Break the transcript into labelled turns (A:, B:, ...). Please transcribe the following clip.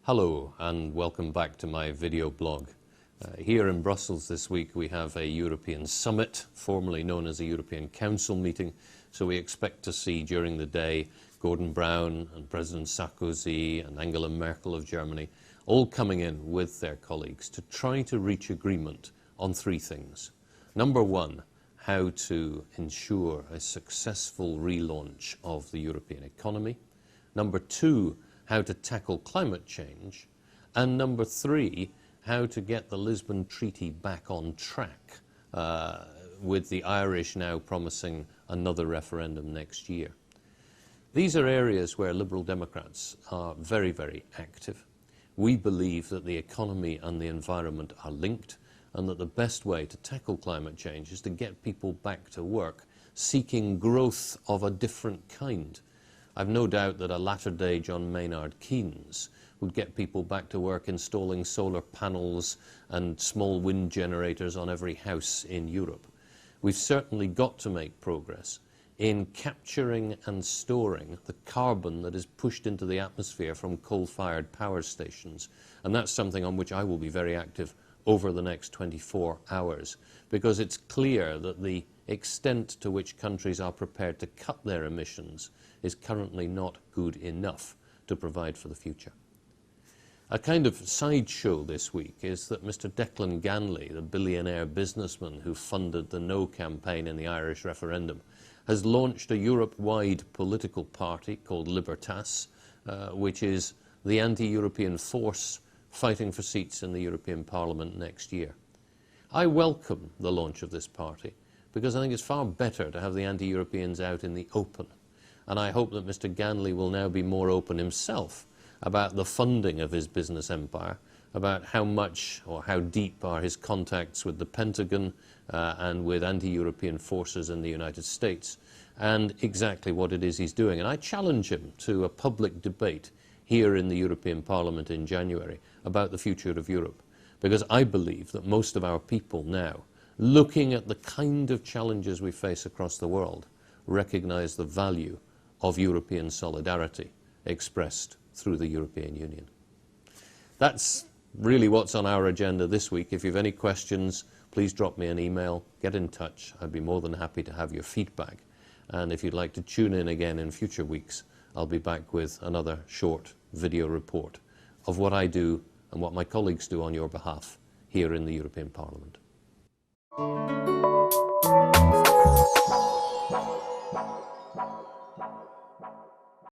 A: Hello and welcome back to my video blog. Here in Brussels this week we have a European Summit, formerly known as a European Council meeting, so we expect to see during the day Gordon Brown and President Sarkozy and Angela Merkel of Germany all coming in with their colleagues to try to reach agreement on three things. Number one, how to ensure a successful relaunch of the European economy. Number two, how to tackle climate change. And number three, how to get the Lisbon Treaty back on track, with the Irish now promising another referendum next year. These are areas where Liberal Democrats are very, very active. We believe that the economy and the environment are linked, and that the best way to tackle climate change is to get people back to work, seeking growth of a different kind. I've no doubt that a latter-day John Maynard Keynes would get people back to work installing solar panels and small wind generators on every house in Europe. We've certainly got to make progress in capturing and storing the carbon that is pushed into the atmosphere from coal-fired power stations. And that's something on which I will be very active over the next 24 hours, because it's clear that the extent to which countries are prepared to cut their emissions is currently not good enough to provide for the future. A kind of sideshow this week is that Mr. Declan Ganley, the billionaire businessman who funded the No campaign in the Irish referendum, has launched a Europe-wide political party called Libertas, which is the anti-European force fighting for seats in the European Parliament next year. I welcome the launch of this party because I think it's far better to have the anti-Europeans out in the open. And I hope that Mr. Ganley will now be more open himself about the funding of his business empire, about how much or how deep are his contacts with the Pentagon and with anti-European forces in the United States, and exactly what it is he's doing. And I challenge him to a public debate here in the European Parliament in January about the future of Europe, because I believe that most of our people now, looking at the kind of challenges we face across the world, recognize the value of European solidarity expressed through the European Union. That's really what's on our agenda this week. If you have any questions, please drop me an email, get in touch. I'd be more than happy to have your feedback. And if you'd like to tune in again in future weeks, I'll be back with another short video report of what I do and what my colleagues do on your behalf here in the European Parliament.